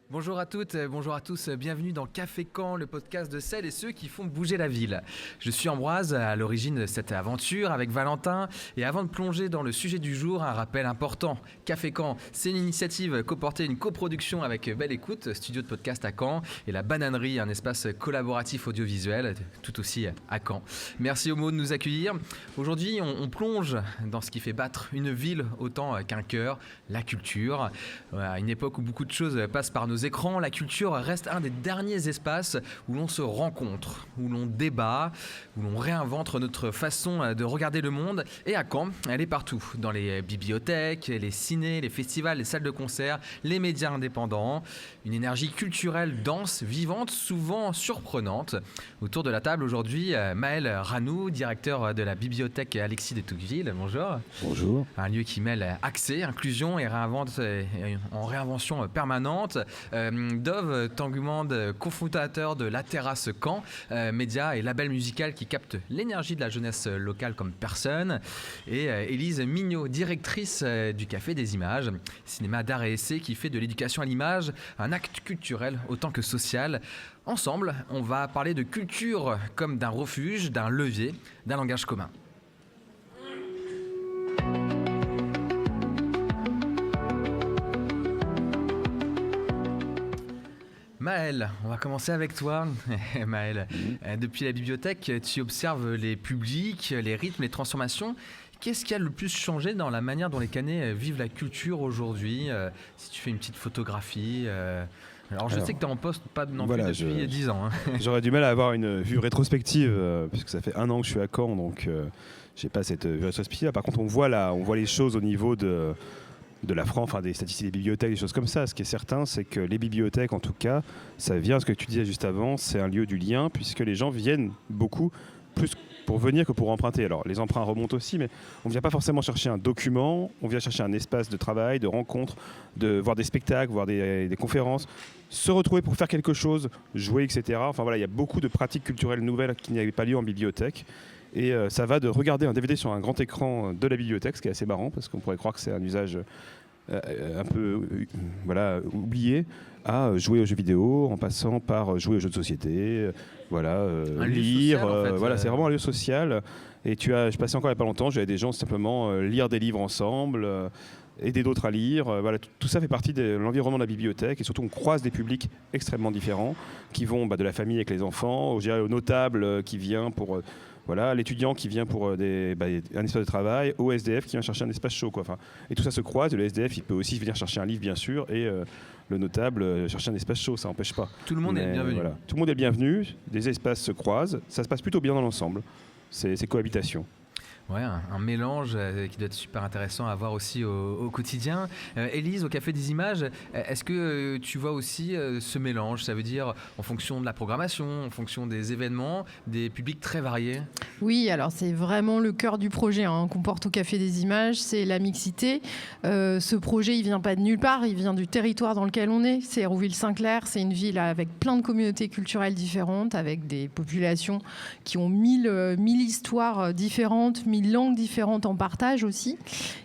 Bonjour à toutes, bonjour à tous, bienvenue dans Café Caen, le podcast de celles et ceux qui font bouger la ville. Je suis Ambroise, à l'origine de cette aventure avec Valentin, et avant de plonger dans le sujet du jour, un rappel important. Café Caen, c'est une initiative coportée, une coproduction avec Belle Écoute, studio de podcast à Caen, et la Bananerie, un espace collaboratif audiovisuel, tout aussi à Caen. Merci Homo de nous accueillir. Aujourd'hui, on plonge dans ce qui fait battre une ville autant qu'un cœur, la culture. À une époque où beaucoup de choses passent par nos écrans, la culture reste un des derniers espaces où l'on se rencontre, où l'on débat, où l'on réinvente notre façon de regarder le monde. Et à Caen, elle est partout, dans les bibliothèques, les cinés, les festivals, les salles de concert, les médias indépendants. Une énergie culturelle dense, vivante, souvent surprenante. Autour de la table aujourd'hui, Maël Ranou, directeur de la bibliothèque Alexis de Tocqueville. Bonjour. Bonjour. Un lieu qui mêle accès, inclusion et en réinvention permanente. Dove Tangumande, cofondateur de La Terrasse Caen, média et label musical qui capte l'énergie de la jeunesse locale comme personne. Et Élise Mignot, directrice du Café des Images, cinéma d'art et essai qui fait de l'éducation à l'image un acte culturel autant que social. Ensemble, on va parler de culture comme d'un refuge, d'un levier, d'un langage commun. Maël, on va commencer avec toi. Maël, depuis la bibliothèque, tu observes les publics, les rythmes, les transformations. Qu'est-ce qui a le plus changé dans la manière dont les Caennais vivent la culture aujourd'hui ? Si tu fais une petite photographie. Alors je sais que tu es en poste pas non plus depuis 10 ans. J'aurais du mal à avoir une vue rétrospective, puisque ça fait 1 an que je suis à Caen, donc j'ai pas cette vue rétrospective. Par contre, on voit les choses au niveau de la France, enfin des statistiques des bibliothèques, des choses comme ça. Ce qui est certain, c'est que les bibliothèques, en tout cas, ça vient, ce que tu disais juste avant, c'est un lieu du lien, puisque les gens viennent beaucoup plus pour venir que pour emprunter. Alors les emprunts remontent aussi, mais on ne vient pas forcément chercher un document, on vient chercher un espace de travail, de rencontre, de voir des spectacles, voir des conférences, se retrouver pour faire quelque chose, jouer, etc. Enfin voilà, il y a beaucoup de pratiques culturelles nouvelles qui n'avaient pas lieu en bibliothèque. Et ça va de regarder un DVD sur un grand écran de la bibliothèque, ce qui est assez marrant, parce qu'on pourrait croire que c'est un usage un peu oublié, à jouer aux jeux vidéo, en passant par jouer aux jeux de société, lire. Social, en fait, voilà, c'est vraiment un lieu social. Et je passais encore il n'y a pas longtemps, j'avais des gens simplement lire des livres ensemble, aider d'autres à lire. Tout ça fait partie de l'environnement de la bibliothèque, et surtout on croise des publics extrêmement différents qui vont de la famille avec les enfants, au notable qui vient pour... l'étudiant qui vient pour un espace de travail, au SDF qui vient chercher un espace chaud. Et tout ça se croise. Le SDF, il peut aussi venir chercher un livre, bien sûr, et le notable chercher un espace chaud, ça n'empêche pas. Tout le monde est bienvenu. Voilà. Tout le monde est bienvenu, des espaces se croisent, ça se passe plutôt bien dans l'ensemble. C'est cohabitation. Ouais, un mélange qui doit être super intéressant à voir aussi au quotidien. Élise, au Café des Images, est-ce que tu vois aussi ce mélange ? Ça veut dire en fonction de la programmation, en fonction des événements, des publics très variés ? Oui, alors c'est vraiment le cœur du projet qu'on porte au Café des Images, c'est la mixité. Ce projet, il vient pas de nulle part, il vient du territoire dans lequel on est. C'est Hérouville-Saint-Clair, c'est une ville avec plein de communautés culturelles différentes, avec des populations qui ont 1000 histoires différentes, 1000 langues différentes en partage aussi.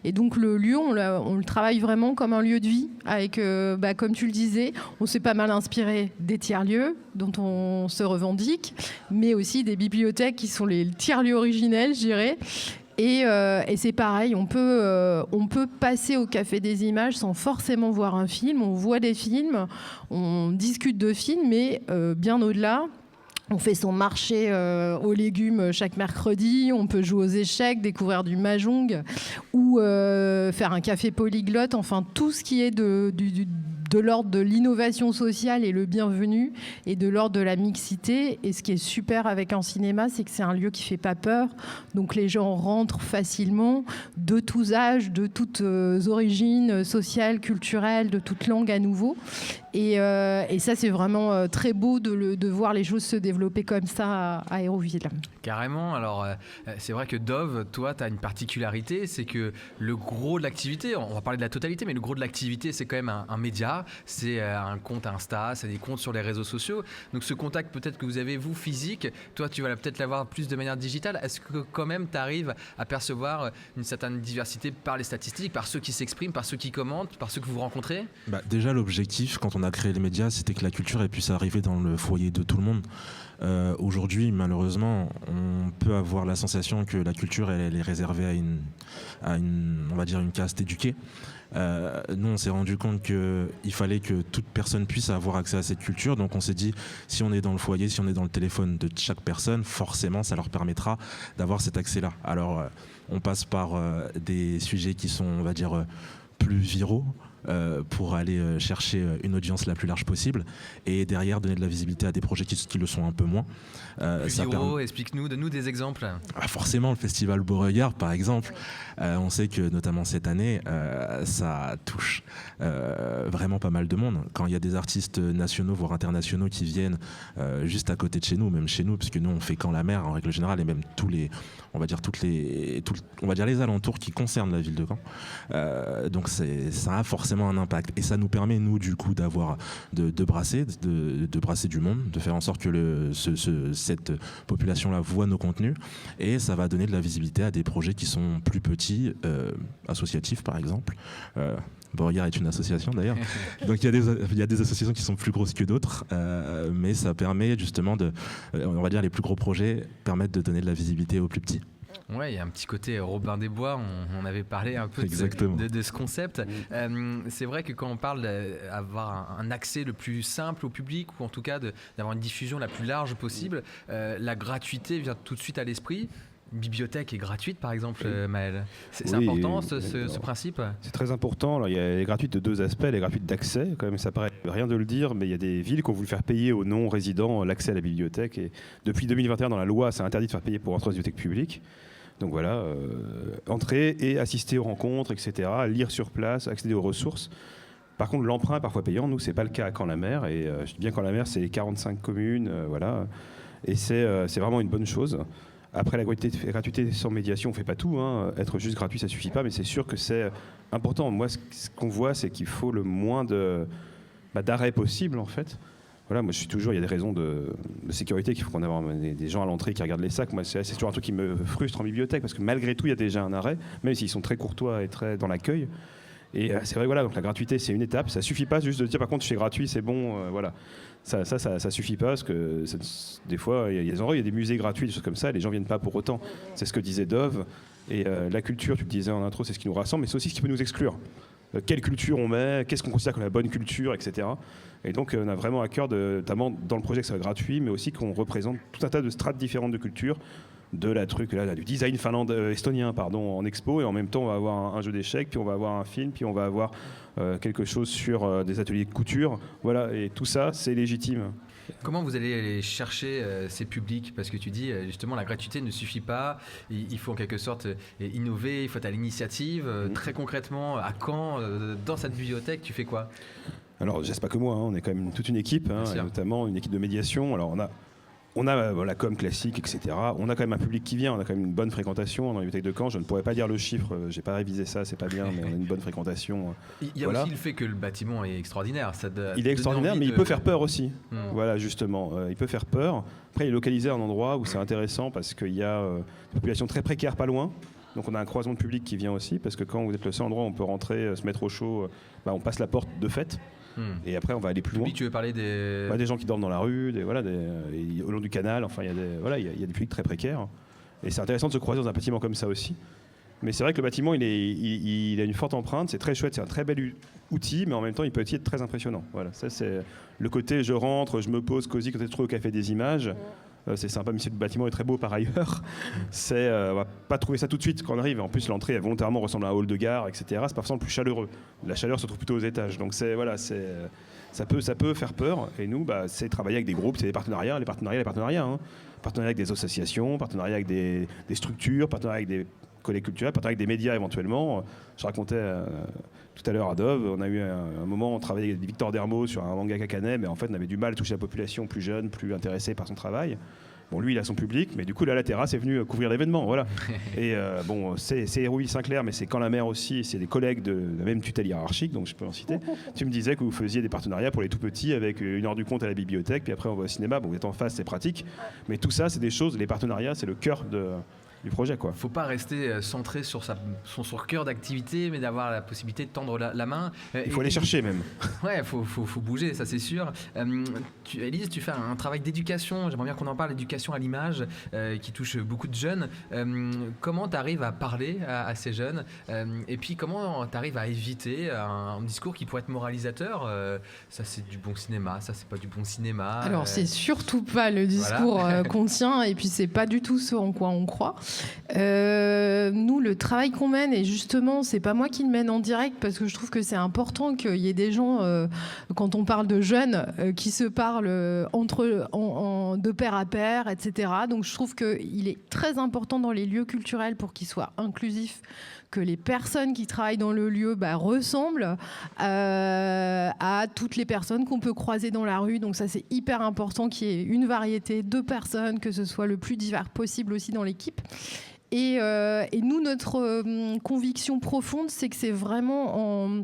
Et donc le lieu, on le travaille vraiment comme un lieu de vie, avec, comme tu le disais, on s'est pas mal inspiré des tiers-lieux dont on se revendique, mais aussi des bibliothèques qui sont les tiers-lieux originels, je dirais. Et c'est pareil, on peut passer au Café des Images sans forcément voir un film. On voit des films, on discute de films, mais bien au-delà. On fait son marché aux légumes chaque mercredi, on peut jouer aux échecs, découvrir du mahjong ou faire un café polyglotte, enfin tout ce qui est de l'ordre de l'innovation sociale et le bienvenu, et de l'ordre de la mixité. Et ce qui est super avec un cinéma, c'est que c'est un lieu qui fait pas peur, donc les gens rentrent facilement, de tous âges, de toutes origines sociales, culturelles, de toutes langues à nouveau. Et ça, c'est vraiment très beau de voir les choses se développer comme ça à Hérouville. Carrément. Alors, c'est vrai que Dove, toi, tu as une particularité, c'est que le gros de l'activité, on va parler de la totalité, mais le gros de l'activité, c'est quand même un média, pas, c'est un compte Insta, c'est des comptes sur les réseaux sociaux. Donc ce contact peut-être que vous avez, vous, physique, toi tu vas peut-être l'avoir plus de manière digitale. Est-ce que quand même tu arrives à percevoir une certaine diversité par les statistiques, par ceux qui s'expriment, par ceux qui commentent, par ceux que vous rencontrez ? Déjà, l'objectif, quand on a créé les médias, c'était que la culture puisse arriver dans le foyer de tout le monde. Aujourd'hui, malheureusement, on peut avoir la sensation que la culture elle est réservée à on va dire une caste éduquée. Nous, on s'est rendu compte qu'il fallait que toute personne puisse avoir accès à cette culture. Donc, on s'est dit, si on est dans le foyer, si on est dans le téléphone de chaque personne, forcément, ça leur permettra d'avoir cet accès-là. Alors, on passe par des sujets qui sont, on va dire, plus viraux. Pour aller chercher une audience la plus large possible et derrière donner de la visibilité à des projets qui le sont un peu moins. Plus viraux, explique-nous, donne-nous des exemples. Forcément, le festival Beauregard, par exemple, on sait que notamment cette année, ça touche vraiment pas mal de monde. Quand il y a des artistes nationaux, voire internationaux qui viennent juste à côté de chez nous, même chez nous, puisque nous on fait Caen-la-Mer en règle générale et même on va dire les alentours qui concernent la ville de Caen. Donc ça a forcément un impact et ça nous permet nous du coup de brasser du monde, de faire en sorte que cette population là voit nos contenus et ça va donner de la visibilité à des projets qui sont plus petits, associatifs par exemple. Beauregard est une association d'ailleurs, donc il y a des associations qui sont plus grosses que d'autres, mais ça permet justement on va dire les plus gros projets permettent de donner de la visibilité aux plus petits. Ouais, il y a un petit côté Robin des Bois, on avait parlé un peu de ce concept. C'est vrai que quand on parle d'avoir un accès le plus simple au public, ou en tout cas d'avoir une diffusion la plus large possible, la gratuité vient tout de suite à l'esprit. Bibliothèque est gratuite par exemple, Maël. C'est important ce principe ? C'est très important. Alors, il y a les gratuites de deux aspects. Les gratuites d'accès, quand même, ça paraît rien de le dire, mais il y a des villes qui ont voulu faire payer aux non-résidents l'accès à la bibliothèque. Et depuis 2021, dans la loi, c'est interdit de faire payer pour entrer dans une bibliothèque publique. Donc voilà, entrer et assister aux rencontres, etc., lire sur place, accéder aux ressources. Par contre, l'emprunt est parfois payant. Nous, c'est pas le cas à Caen-la-Mer. Et je dis bien Caen-la-Mer, c'est 45 communes, voilà. Et c'est vraiment une bonne chose. Après, la gratuité sans médiation, on ne fait pas tout. Hein. Être juste gratuit, ça ne suffit pas, mais c'est sûr que c'est important. Moi, ce qu'on voit, c'est qu'il faut le moins d'arrêt possible, en fait. Voilà, moi, il y a des raisons de sécurité qu'il faut qu'on ait des gens à l'entrée qui regardent les sacs. Moi, c'est toujours un truc qui me frustre en bibliothèque, parce que malgré tout, il y a déjà un arrêt, même s'ils sont très courtois et très dans l'accueil. Et c'est vrai, voilà, donc la gratuité, c'est une étape. Ça suffit pas juste de dire, par contre, c'est gratuit, c'est bon, voilà. Ça suffit pas, parce que des fois, il y a des musées gratuits, des choses comme ça, et les gens viennent pas pour autant. C'est ce que disait Dove. Et la culture, tu le disais en intro, c'est ce qui nous rassemble, mais c'est aussi ce qui peut nous exclure. Quelle culture on met, qu'est-ce qu'on considère comme la bonne culture, etc. Et donc, on a vraiment à cœur, notamment dans le projet, que ça soit gratuit, mais aussi qu'on représente tout un tas de strates différentes de culture. Du design estonien en expo, et en même temps on va avoir un jeu d'échecs, puis on va avoir un film, puis on va avoir quelque chose sur des ateliers de couture, voilà, et tout ça c'est légitime. Comment vous allez aller chercher ces publics ? Parce que tu dis justement la gratuité ne suffit pas, il faut en quelque sorte innover, il faut être à l'initiative. Très concrètement, à Caen, dans cette bibliothèque, tu fais quoi ? Alors, c'est pas que moi, on est quand même toute une équipe, et notamment une équipe de médiation. Alors on a la com classique, etc. On a quand même un public qui vient, on a quand même une bonne fréquentation dans la bibliothèque de Caen. Je ne pourrais pas dire le chiffre, j'ai pas révisé ça, c'est pas bien, mais on a une bonne fréquentation. Il y a aussi le fait que le bâtiment est extraordinaire. Il est extraordinaire, mais il peut faire peur aussi. Voilà, justement, il peut faire peur. Après, il est localisé à un endroit où c'est intéressant parce qu'il y a une population très précaire pas loin. Donc on a un croisement de public qui vient aussi, parce que quand vous êtes le seul endroit où on peut rentrer, se mettre au chaud, on passe la porte de fait. Et après on va aller plus loin. Tu veux parler des gens qui dorment dans la rue, au long du canal, enfin il y a des publics très précaires. Et c'est intéressant de se croiser dans un bâtiment comme ça aussi. Mais c'est vrai que le bâtiment il a une forte empreinte, c'est très chouette, c'est un très bel outil, mais en même temps il peut aussi être très impressionnant. Voilà, ça c'est le côté je rentre, je me pose cosy quand je trouve au Café des Images. C'est sympa, mais si le bâtiment est très beau par ailleurs, on va pas trouver ça tout de suite quand on arrive. En plus, l'entrée volontairement ressemble à un hall de gare, etc. C'est pas forcément plus chaleureux. La chaleur se trouve plutôt aux étages. Donc ça peut faire peur. Et nous, c'est travailler avec des groupes, c'est des partenariats. Les partenariats. Partenariat avec des associations, partenariat avec des structures, partenariat avec des collègues culturels, partenariat avec des médias éventuellement. Je racontais tout à l'heure à Dove, on a eu un moment, on travaillait avec Victor Dermo sur un manga Kakane, mais en fait on avait du mal à toucher la population plus jeune, plus intéressée par son travail. Bon, lui, il a son public, mais du coup, là, la terrasse est venue couvrir l'événement, voilà. Et bon, c'est Hérouville-Saint-Clair, mais c'est Quand la mer aussi, c'est des collègues de la même tutelle hiérarchique, donc je peux en citer. Tu me disais que vous faisiez des partenariats pour les tout petits avec 1 heure du compte à la bibliothèque, puis après on va au cinéma. Bon, vous êtes en face, c'est pratique, mais tout ça, c'est des choses, les partenariats, c'est le cœur du projet, quoi. Faut pas rester centré sur son cœur d'activité, mais d'avoir la possibilité de tendre la main. Il faut aller chercher même. Ouais, faut bouger, ça c'est sûr. Élise, tu fais un travail d'éducation, j'aimerais bien qu'on en parle, l'éducation à l'image, qui touche beaucoup de jeunes. Comment tu arrives à parler à ces jeunes et puis comment tu arrives à éviter un discours qui pourrait être moralisateur, ça c'est du bon cinéma, ça c'est pas du bon cinéma. Alors c'est surtout pas le discours qu'on tient, et puis c'est pas du tout ce en quoi on croit. Nous, le travail qu'on mène, et justement, c'est pas moi qui le mène en direct, parce que je trouve que c'est important qu'il y ait des gens, quand on parle de jeunes, qui se parlent de pair à pair, etc. Donc je trouve qu'il est très important dans les lieux culturels, pour qu'ils soient inclusifs, que les personnes qui travaillent dans le lieu ressemblent à toutes les personnes qu'on peut croiser dans la rue. Donc ça, c'est hyper important qu'il y ait une variété de personnes, que ce soit le plus divers possible aussi dans l'équipe. Et nous, notre conviction profonde, c'est que c'est vraiment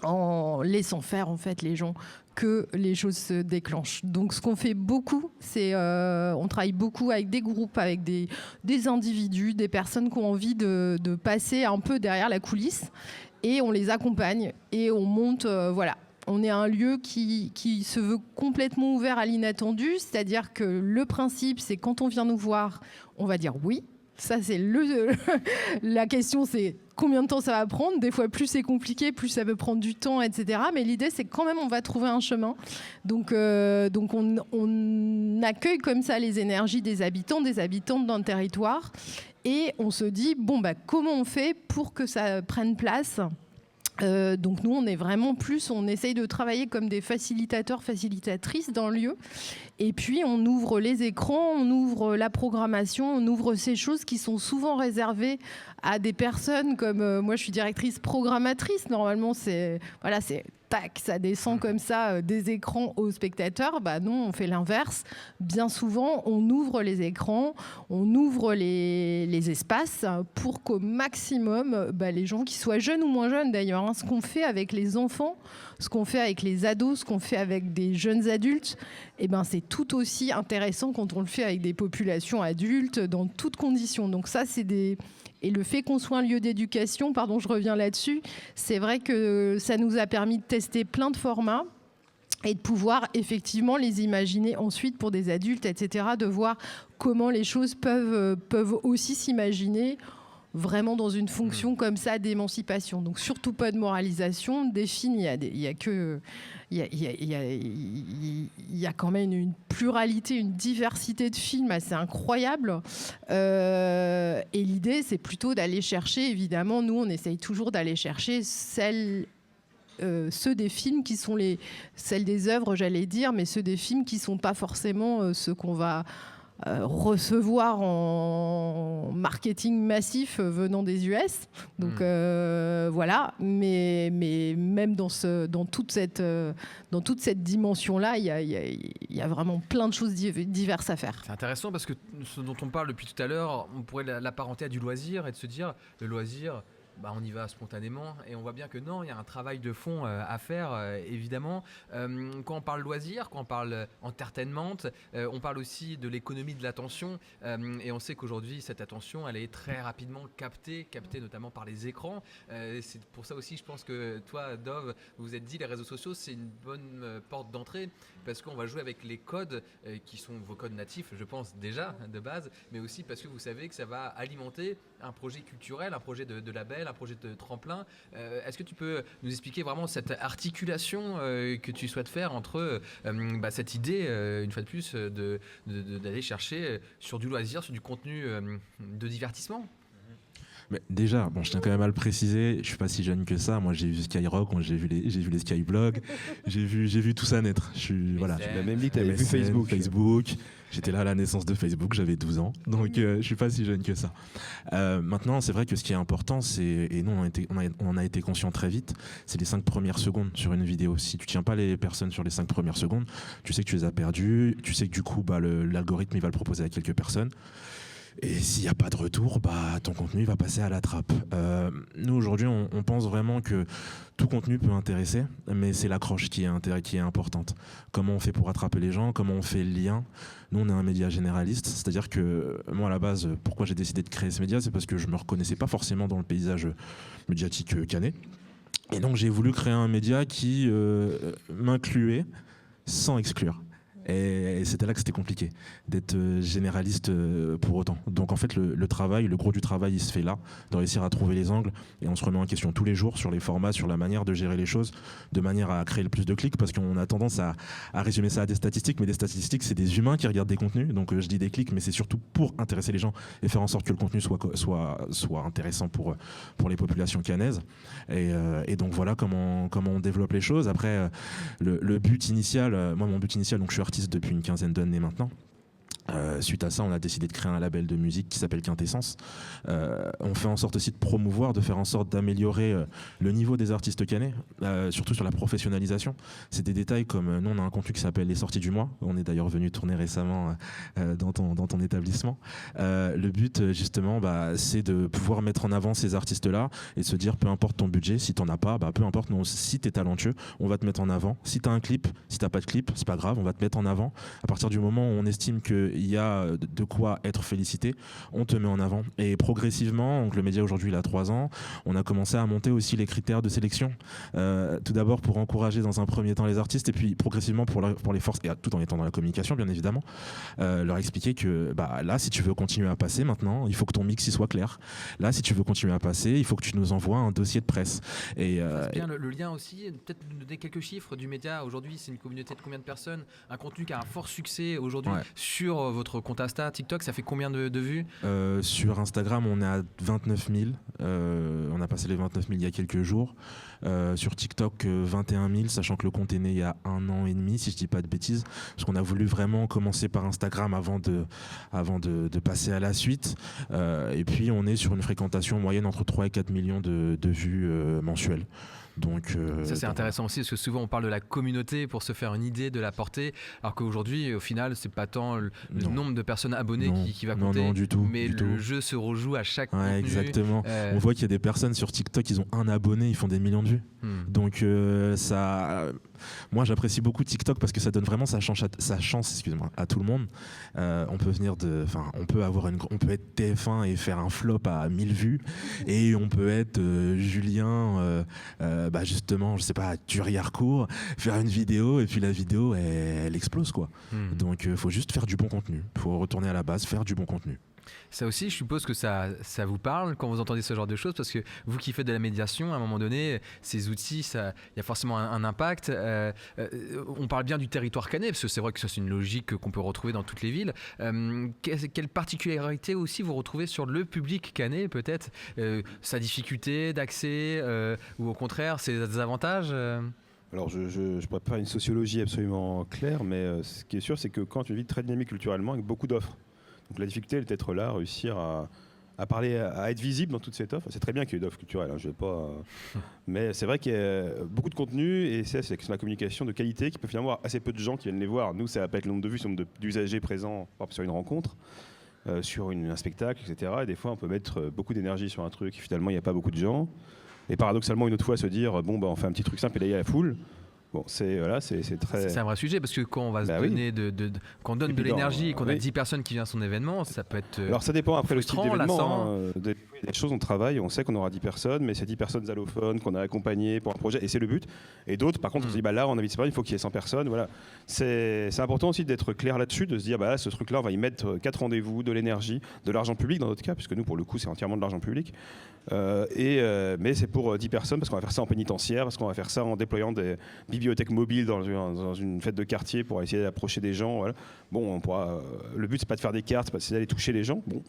en laissant faire en fait les gens que les choses se déclenchent. Donc ce qu'on fait beaucoup, c'est on travaille beaucoup avec des groupes, avec des individus, des personnes qui ont envie de passer un peu derrière la coulisse, et on les accompagne et on monte, voilà. On est un lieu qui se veut complètement ouvert à l'inattendu, c'est-à-dire que le principe, c'est quand on vient nous voir, on va dire oui. Ça, c'est la question, c'est combien de temps ça va prendre. Des fois, plus c'est compliqué, plus ça peut prendre du temps, etc. Mais l'idée, c'est que quand même, on va trouver un chemin. Donc on accueille comme ça les énergies des habitants, des habitantes d'un territoire. Et on se dit, comment on fait pour que ça prenne place ? Donc nous, on est vraiment on essaye de travailler comme des facilitateurs, facilitatrices dans le lieu. Et puis, on ouvre les écrans, on ouvre la programmation, on ouvre ces choses qui sont souvent réservées à des personnes comme moi, je suis directrice programmatrice. Normalement, c'est tac, ça descend comme ça des écrans aux spectateurs. Non, on fait l'inverse. Bien souvent, on ouvre les écrans, on ouvre les espaces pour qu'au maximum, les gens qui soient jeunes ou moins jeunes d'ailleurs, ce qu'on fait avec les enfants, ce qu'on fait avec les ados, ce qu'on fait avec des jeunes adultes, c'est tout aussi intéressant quand on le fait avec des populations adultes dans toutes conditions. Donc ça, et le fait qu'on soit un lieu d'éducation, pardon, je reviens là-dessus, c'est vrai que ça nous a permis de tester plein de formats et de pouvoir effectivement les imaginer ensuite pour des adultes, etc., de voir comment les choses peuvent aussi s'imaginer vraiment dans une fonction comme ça d'émancipation. Donc surtout pas de moralisation. Des films, il y a quand même une pluralité, une diversité de films assez incroyable. Et l'idée, c'est plutôt d'aller chercher, évidemment, nous, on essaye toujours d'aller chercher ceux des films qui sont celles des œuvres, j'allais dire, mais ceux des films qui ne sont pas forcément ceux qu'on va recevoir en marketing massif venant des US. Donc voilà, mais même dans toute cette dimension-là, il y a vraiment plein de choses diverses à faire. C'est intéressant parce que ce dont on parle depuis tout à l'heure, on pourrait l'apparenter à du loisir et de se dire, le loisir, on y va spontanément, et on voit bien que non, il y a un travail de fond à faire, évidemment. Quand on parle loisir, quand on parle entertainment, on parle aussi de l'économie de l'attention, et on sait qu'aujourd'hui, cette attention, elle est très rapidement captée notamment par les écrans. C'est pour ça aussi, je pense que toi, Dove, vous vous êtes dit, les réseaux sociaux, c'est une bonne porte d'entrée, parce qu'on va jouer avec les codes qui sont vos codes natifs, je pense déjà, de base, mais aussi parce que vous savez que ça va alimenter un projet culturel, un projet de label, un projet de tremplin. Est-ce que tu peux nous expliquer vraiment cette articulation que tu souhaites faire entre cette idée, une fois de plus, d'aller chercher sur du loisir, sur du contenu de divertissement ? Mais déjà, bon, je tiens quand même à le préciser, je suis pas si jeune que ça. Moi, j'ai vu Skyrock, j'ai vu les Skyblogs, j'ai vu tout ça naître. Voilà. Tu m'as même dit que tu avais vu Facebook. J'étais là à la naissance de Facebook, j'avais 12 ans, donc je suis pas si jeune que ça. Maintenant, c'est vrai que ce qui est important, et nous on en a été conscient très vite, c'est les 5 premières secondes sur une vidéo. Si tu tiens pas les personnes sur les 5 premières secondes, tu sais que tu les as perdues, tu sais que du coup l'algorithme il va le proposer à quelques personnes. Et s'il n'y a pas de retour, ton contenu va passer à la trappe. Nous, aujourd'hui, on pense vraiment que tout contenu peut intéresser, mais c'est l'accroche qui est importante. Comment on fait pour attraper les gens, comment on fait le lien. Nous, on est un média généraliste, c'est-à-dire que moi, à la base, pourquoi j'ai décidé de créer ce média, c'est parce que je ne me reconnaissais pas forcément dans le paysage médiatique canet. Et donc, j'ai voulu créer un média qui m'incluait sans exclure. Et c'était là que c'était compliqué d'être généraliste pour autant. Donc en fait le gros du travail il se fait là, de réussir à trouver les angles, et on se remet en question tous les jours sur les formats, sur la manière de gérer les choses, de manière à créer le plus de clics, parce qu'on a tendance à résumer ça à des statistiques, mais des statistiques c'est des humains qui regardent des contenus, donc je dis des clics, mais c'est surtout pour intéresser les gens et faire en sorte que le contenu soit intéressant pour les populations canaises. Et donc voilà comment on développe les choses. Après le but initial, moi mon but initial, donc je suis artiste depuis une quinzaine d'années maintenant. Suite à ça, on a décidé de créer un label de musique qui s'appelle Quintessence. On fait en sorte aussi de promouvoir, de faire en sorte d'améliorer le niveau des artistes canais, surtout sur la professionnalisation. C'est des détails comme nous, on a un contenu qui s'appelle Les Sorties du Mois. On est d'ailleurs venu tourner récemment dans ton établissement. Le but, justement, c'est de pouvoir mettre en avant ces artistes-là et de se dire, peu importe ton budget, si t'en as pas, peu importe, si t'es talentueux, on va te mettre en avant. Si t'as un clip, si t'as pas de clip, c'est pas grave, on va te mettre en avant. À partir du moment où on estime que il y a de quoi être félicité, on te met en avant. Et progressivement, donc le média aujourd'hui il a 3 ans, on a commencé à monter aussi les critères de sélection. Tout d'abord pour encourager dans un premier temps les artistes, et puis progressivement pour les forces, et tout en étant dans la communication bien évidemment, leur expliquer que là si tu veux continuer à passer maintenant, il faut que ton mix y soit clair. Là si tu veux continuer à passer, il faut que tu nous envoies un dossier de presse. Et c'est bien le lien aussi, peut-être nous donner quelques chiffres du média. Aujourd'hui c'est une communauté de combien de personnes, un contenu qui a un fort succès aujourd'hui sur votre compte Insta, TikTok, ça fait combien de vues? Sur Instagram, on est à 29 000. On a passé les 29 000 il y a quelques jours. Sur TikTok, 21 000, sachant que le compte est né il y a 1 an et demi, si je dis pas de bêtises. Parce qu'on a voulu vraiment commencer par Instagram avant de passer à la suite. Et puis, on est sur une fréquentation moyenne entre 3 et 4 millions de vues mensuelles. Donc, ça c'est intéressant aussi, parce que souvent on parle de la communauté pour se faire une idée de la portée, alors qu'aujourd'hui au final c'est pas tant le nombre de personnes abonnées qui va compter, non, du tout, mais le jeu se rejoue à chaque contenu. Exactement. On voit qu'il y a des personnes sur TikTok, ils ont 1 abonné, ils font des millions de vues. Donc moi j'apprécie beaucoup TikTok parce que ça donne vraiment sa chance à tout le monde. On peut être TF1 et faire un flop à 1000 vues, et on peut être Julien justement, je sais pas, Thury-Harcourt, faire une vidéo et puis la vidéo elle explose quoi. Donc faut juste faire du bon contenu, faut retourner à la base, faire du bon contenu. Ça aussi, je suppose que ça vous parle quand vous entendez ce genre de choses, parce que vous qui faites de la médiation, à un moment donné, ces outils, il y a forcément un impact. On parle bien du territoire canet, parce que c'est vrai que ça, c'est une logique qu'on peut retrouver dans toutes les villes. Quelle particularité aussi vous retrouvez sur le public canet, peut-être sa difficulté d'accès, ou au contraire, ses avantages Alors, je ne pourrais pas faire une sociologie absolument claire, mais ce qui est sûr, c'est que quand tu vis très dynamique culturellement, avec beaucoup d'offres, donc la difficulté, elle est d'être là, réussir à parler, à être visible dans toute cette offre. C'est très bien qu'il y ait d'offres culturelles, je vais pas. Mais c'est vrai qu'il y a beaucoup de contenu, et c'est la communication de qualité qui peut finalement avoir assez peu de gens qui viennent les voir. Nous, ça va pas être le nombre de vues, c'est le nombre d'usagers présents sur une rencontre, sur un spectacle, etc. Et des fois, on peut mettre beaucoup d'énergie sur un truc, et finalement, il n'y a pas beaucoup de gens. Et paradoxalement, une autre fois, se dire on fait un petit truc simple et là, il y a la foule. Bon, c'est très. C'est un vrai sujet, parce que quand on va se donner quand on donne de l'énergie et qu'on a 10 personnes qui viennent à son événement, ça peut être. Alors ça dépend après le style d'événement. Des choses on travaille, on sait qu'on aura 10 personnes, mais c'est 10 personnes allophones qu'on a accompagnées pour un projet, et c'est le but. Et d'autres, par contre, on se dit là on a 10 personnes, il faut qu'il y ait 100 personnes. Voilà. C'est important aussi d'être clair là-dessus, de se dire là, ce truc-là, on va y mettre 4 rendez-vous, de l'énergie, de l'argent public dans notre cas, puisque nous pour le coup c'est entièrement de l'argent public. Mais c'est pour 10 personnes, parce qu'on va faire ça en pénitentiaire, parce qu'on va faire ça en déployant des bibliothèque mobile dans une fête de quartier pour essayer d'approcher des gens. Voilà. Bon, le but c'est pas de faire des cartes, c'est d'aller toucher les gens. Bon,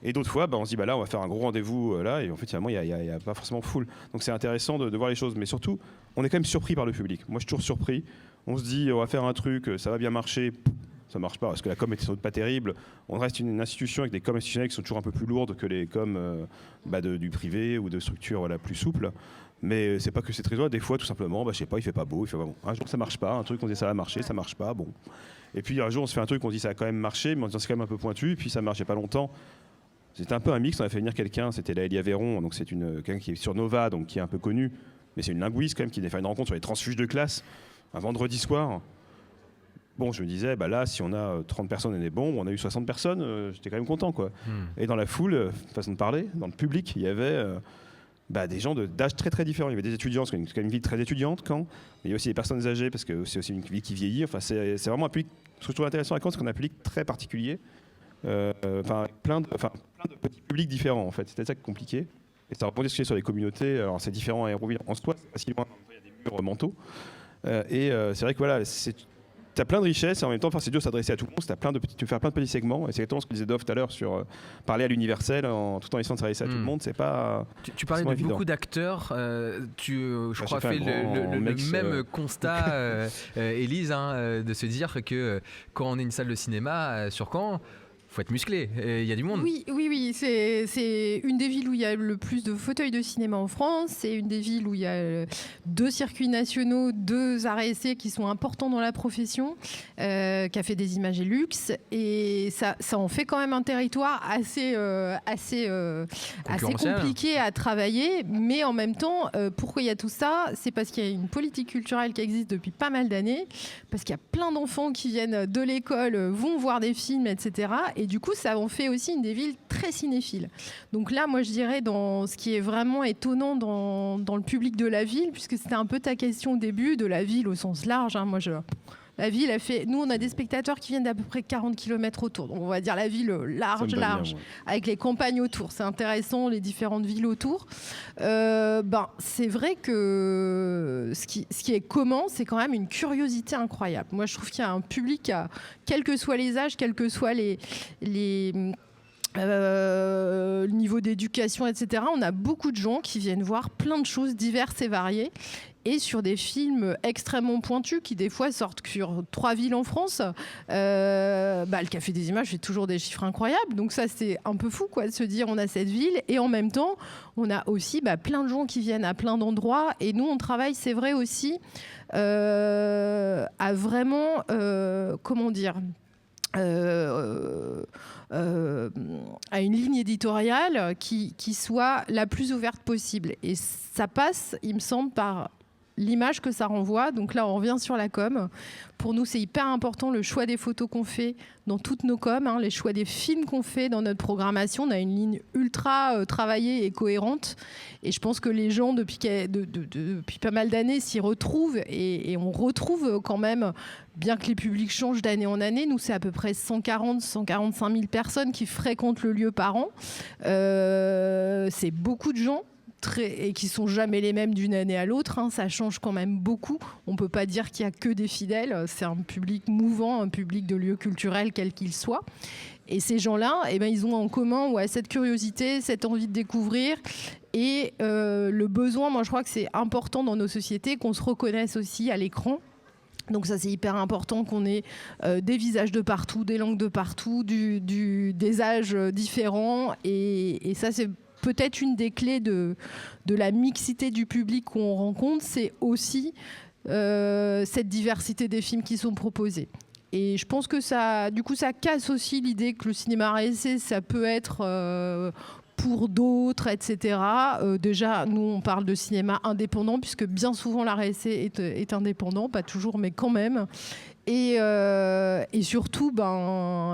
Et d'autres fois, on se dit, là, on va faire un gros rendez-vous là, et en fait, finalement, il n'y a pas forcément foule. Donc c'est intéressant de voir les choses. Mais surtout, on est quand même surpris par le public. Moi, je suis toujours surpris. On se dit, on va faire un truc, ça va bien marcher. Ça marche pas, parce que la com est sans doute pas terrible. On reste une institution avec des coms institutionnelles qui sont toujours un peu plus lourdes que les coms du privé ou de structures plus souples. Mais c'est pas que c'est très loin. Des fois, tout simplement, je sais pas, il fait pas beau, il fait pas bon. Un jour, ça marche pas. Un truc, on dit ça va marcher, ça marche pas. Bon. Et puis un jour, on se fait un truc, on dit ça a quand même marché, mais on dit c'est quand même un peu pointu. Et puis ça marchait pas longtemps. C'était un peu un mix. On a fait venir quelqu'un. C'était Laëlia Véron. Donc c'est quelqu'un qui est sur Nova, donc qui est un peu connu, mais c'est une linguiste quand même qui a fait une rencontre sur les transfuges de classe un vendredi soir. Bon, je me disais, là, si on a 30 personnes, on est bon. On a eu 60 personnes, j'étais quand même content, quoi. Et dans la foule, façon de parler, dans le public, il y avait des gens d'âge très très différents. Il y avait des étudiants, parce que c'est quand même une ville très étudiante, mais il y a aussi des personnes âgées, parce que c'est aussi une ville qui vieillit. Enfin, c'est vraiment un public, ce que je trouve intéressant à Caen, c'est qu'on a un public très particulier. Plein de petits publics différents, en fait. C'était ça qui est compliqué. Et ça rebondit sur les communautés. Alors, c'est différent à Hérouville en soi, c'est pas si loin, il y a des murs mentaux. C'est vrai que voilà, t'as plein de richesses et en même temps, c'est dur de s'adresser à tout le monde. Tu peux faire plein de petits segments. Et c'est exactement ce que disait Dov tout à l'heure sur parler à l'universel tout en essayant de s'adresser à tout le monde. C'est pas. Tu parlais de beaucoup d'acteurs. Je crois, fait le même constat, Élise, de se dire que quand on est une salle de cinéma sur Caen, faut être musclé, il y a du monde. Oui, c'est une des villes où il y a le plus de fauteuils de cinéma en France, c'est une des villes où il y a 2 circuits nationaux, 2 arts et essais qui sont importants dans la profession, Café des Images et Luxe, et ça en fait quand même un territoire assez compliqué à travailler, mais en même temps, pourquoi il y a tout ça ? C'est parce qu'il y a une politique culturelle qui existe depuis pas mal d'années, parce qu'il y a plein d'enfants qui viennent de l'école, vont voir des films, etc., et du coup, ça en fait aussi une des villes très cinéphiles. Donc là, moi, je dirais, dans ce qui est vraiment étonnant dans le public de la ville, puisque c'était un peu ta question au début, de la ville au sens large. La ville, nous, on a des spectateurs qui viennent d'à peu près 40 km autour. Donc, on va dire la ville large, avec les campagnes autour. C'est intéressant, les différentes villes autour. C'est vrai que ce qui est commun, c'est quand même une curiosité incroyable. Moi, je trouve qu'il y a un public, quels que soient les âges, quels que soient le niveau d'éducation, etc. On a beaucoup de gens qui viennent voir plein de choses diverses et variées. Et sur des films extrêmement pointus qui des fois sortent sur 3 villes en France. Le Café des Images fait toujours des chiffres incroyables, donc ça c'est un peu fou de se dire on a cette ville, et en même temps on a aussi plein de gens qui viennent à plein d'endroits, et nous on travaille, c'est vrai aussi, à vraiment à une ligne éditoriale qui soit la plus ouverte possible, et ça passe, il me semble, par l'image que ça renvoie. Donc là, on revient sur la com. Pour nous, c'est hyper important le choix des photos qu'on fait dans toutes nos coms, les choix des films qu'on fait dans notre programmation. On a une ligne ultra travaillée et cohérente. Et je pense que les gens, depuis pas mal d'années, s'y retrouvent. Et on retrouve quand même, bien que les publics changent d'année en année, nous, c'est à peu près 145 000 personnes qui fréquentent le lieu par an. C'est beaucoup de gens. Et qui sont jamais les mêmes d'une année à l'autre, ça change quand même beaucoup. On peut pas dire qu'il y a que des fidèles, c'est un public mouvant, un public de lieux culturels quel qu'il soit. Et ces gens-là, ils ont en commun cette curiosité, cette envie de découvrir, et le besoin, moi je crois que c'est important dans nos sociétés qu'on se reconnaisse aussi à l'écran. Donc ça, c'est hyper important qu'on ait des visages de partout, des langues de partout, des âges différents, et ça c'est peut-être une des clés de la mixité du public qu'on rencontre, c'est aussi cette diversité des films qui sont proposés. Et je pense que ça casse aussi l'idée que le cinéma art et essai, ça peut être pour d'autres, etc. Déjà, nous, on parle de cinéma indépendant, puisque bien souvent, l'art et essai est indépendant, pas toujours, mais quand même. Et surtout,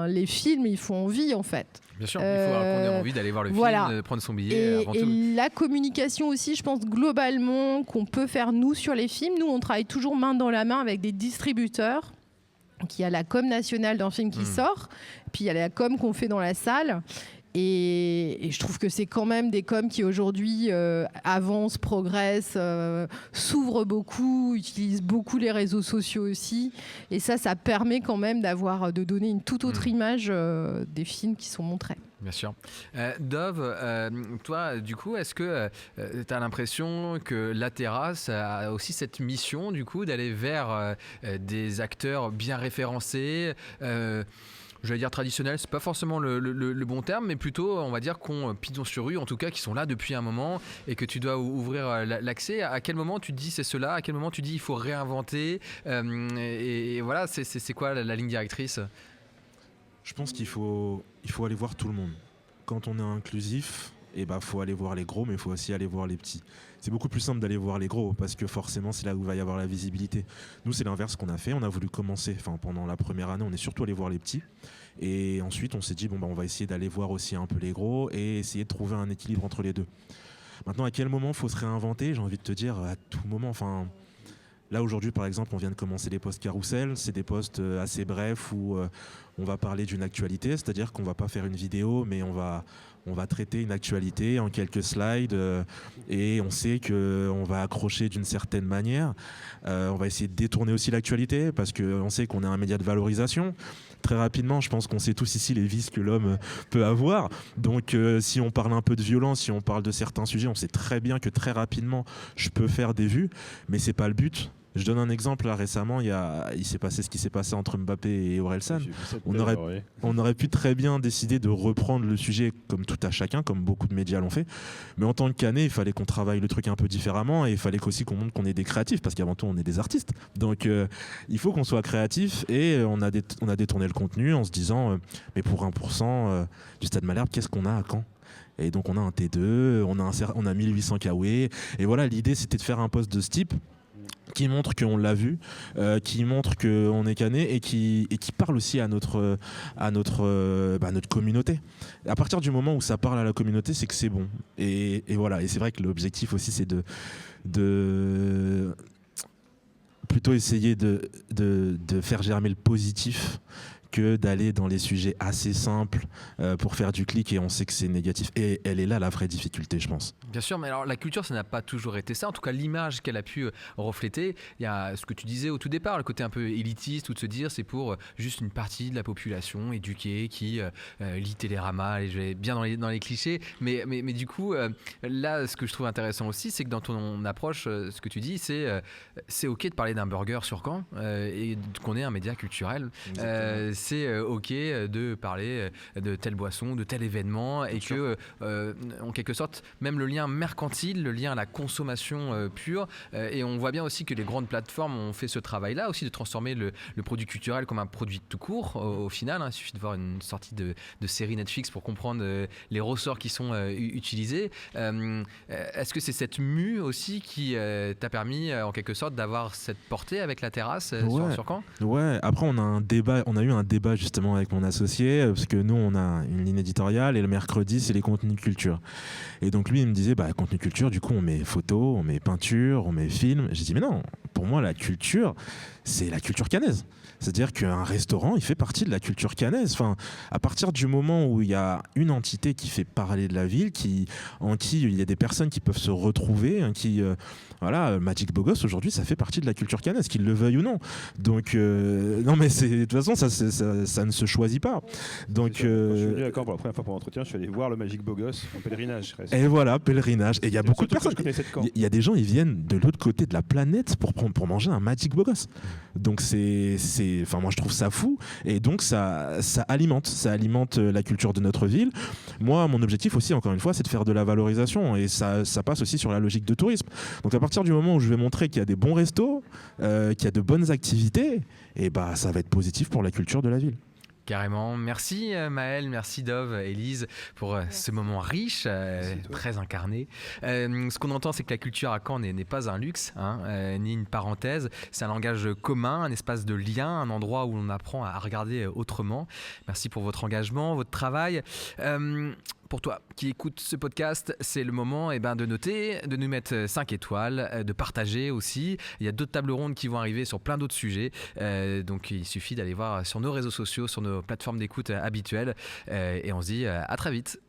les films, ils font envie, en fait. Bien sûr, il faut qu'on ait envie d'aller voir le film, prendre son billet avant tout. Et la communication aussi, je pense globalement qu'on peut faire nous sur les films. Nous, on travaille toujours main dans la main avec des distributeurs. Donc, il y a la com nationale d'un film qui sort, puis il y a la com qu'on fait dans la salle. Et je trouve que c'est quand même des coms qui aujourd'hui avancent, progressent, s'ouvrent beaucoup, utilisent beaucoup les réseaux sociaux aussi. Et ça permet quand même de donner une toute autre image des films qui sont montrés. Bien sûr. Dove, toi, du coup, est-ce que tu as l'impression que La Terrasse a aussi cette mission, du coup, d'aller vers des acteurs bien référencés, j'allais dire traditionnels, c'est pas forcément le bon terme, mais plutôt, on va dire, qu'on pignon sur rue, en tout cas, qui sont là depuis un moment et que tu dois ouvrir l'accès. À quel moment tu te dis c'est cela? À quel moment tu dis il faut réinventer? Et voilà, c'est quoi la ligne directrice? Je pense qu'il faut aller voir tout le monde. Quand on est inclusif, faut aller voir les gros, mais il faut aussi aller voir les petits. C'est beaucoup plus simple d'aller voir les gros, parce que forcément, c'est là où il va y avoir la visibilité. Nous, c'est l'inverse qu'on a fait. On a voulu commencer, pendant la première année, on est surtout allé voir les petits. Et ensuite, on s'est dit, on va essayer d'aller voir aussi un peu les gros et essayer de trouver un équilibre entre les deux. Maintenant, à quel moment il faut se réinventer? J'ai envie de te dire, à tout moment. Là, aujourd'hui, par exemple, on vient de commencer les posts carousel. C'est des posts assez brefs où on va parler d'une actualité, c'est-à-dire qu'on ne va pas faire une vidéo, mais on va traiter une actualité en quelques slides et on sait qu'on va accrocher d'une certaine manière. On va essayer de détourner aussi l'actualité parce qu'on sait qu'on est un média de valorisation. Très rapidement, je pense qu'on sait tous ici les vices que l'homme peut avoir. Donc, si on parle un peu de violence, si on parle de certains sujets, on sait très bien que très rapidement, je peux faire des vues, mais c'est pas le but. Je donne un exemple, là, récemment, il s'est passé ce qui s'est passé entre Mbappé et Orelsan. On aurait pu très bien décider de reprendre le sujet comme tout à chacun, comme beaucoup de médias l'ont fait. Mais en tant que Canet, il fallait qu'on travaille le truc un peu différemment et il fallait aussi qu'on montre qu'on est des créatifs, parce qu'avant tout, on est des artistes. Donc, il faut qu'on soit créatif et on a détourné le contenu en se disant mais pour 1% du Stade Malherbe, qu'est-ce qu'on a à Caen? Et donc, on a un T2, on a 1800 KW. Et voilà, l'idée, c'était de faire un post de ce type qui montre qu'on l'a vu, qui montre qu'on est Canet et qui parle aussi à notre communauté. À partir du moment où ça parle à la communauté, c'est que c'est bon. Et voilà. Et c'est vrai que l'objectif aussi, c'est de plutôt essayer de faire germer le positif que d'aller dans les sujets assez simples pour faire du clic, et on sait que c'est négatif. Et elle est là la vraie difficulté, je pense. Bien sûr, mais alors la culture, ça n'a pas toujours été ça. En tout cas, l'image qu'elle a pu refléter, il y a ce que tu disais au tout départ, le côté un peu élitiste, ou de se dire c'est pour juste une partie de la population éduquée qui lit Télérama, et je vais bien dans les clichés. Mais du coup, là, ce que je trouve intéressant aussi, c'est que dans ton approche, ce que tu dis, c'est OK de parler d'un burger sur Caen et qu'on est un média culturel. C'est OK de parler de telle boisson, de tel événement, et que, en quelque sorte, même le lien mercantile, le lien à la consommation pure, et on voit bien aussi que les grandes plateformes ont fait ce travail-là aussi de transformer le produit culturel comme un produit tout court, au final. Il suffit de voir une sortie de série Netflix pour comprendre les ressorts qui sont utilisés. Est-ce que c'est cette mue aussi qui t'a permis, en quelque sorte, d'avoir cette portée avec La Terrasse sur Caen? Ouais, après on a eu un débat justement avec mon associé, parce que nous on a une ligne éditoriale et le mercredi c'est les contenus culture. Et donc lui il me disait contenu culture, du coup on met photos, on met peinture, on met film. J'ai dit mais non, pour moi la culture c'est la culture canaise. C'est-à-dire qu'un restaurant, il fait partie de la culture canaise. À partir du moment où il y a une entité qui fait parler de la ville, en qui il y a des personnes qui peuvent se retrouver, Magic Bogos aujourd'hui, ça fait partie de la culture canaise, qu'ils le veuillent ou non. Donc, non, mais de toute façon, ça ne se choisit pas. Donc, je suis venu d'accord pour la première fois pour l'entretien, je suis allé voir le Magic Bogos en pèlerinage. Et voilà, pélerinage. Et il y a beaucoup de personnes. Il y a des gens, ils viennent de l'autre côté de la planète pour manger un Magic Bogos. Donc, moi je trouve ça fou, et donc ça alimente la culture de notre ville. Moi, mon objectif aussi, encore une fois, c'est de faire de la valorisation, et ça passe aussi sur la logique de tourisme. Donc à partir du moment où je vais montrer qu'il y a des bons restos, qu'il y a de bonnes activités, et ça va être positif pour la culture de la ville. Carrément. Merci Maëlle, merci Dove, Élise pour ce moment riche, très incarné. Ce qu'on entend, c'est que la culture à Caen n'est pas un luxe, ni une parenthèse. C'est un langage commun, un espace de lien, un endroit où on apprend à regarder autrement. Merci pour votre engagement, votre travail. Pour toi qui écoute ce podcast, c'est le moment de noter, de nous mettre 5 étoiles, de partager aussi. Il y a d'autres tables rondes qui vont arriver sur plein d'autres sujets. Donc il suffit d'aller voir sur nos réseaux sociaux, sur nos plateformes d'écoute habituelles. Et on se dit à très vite.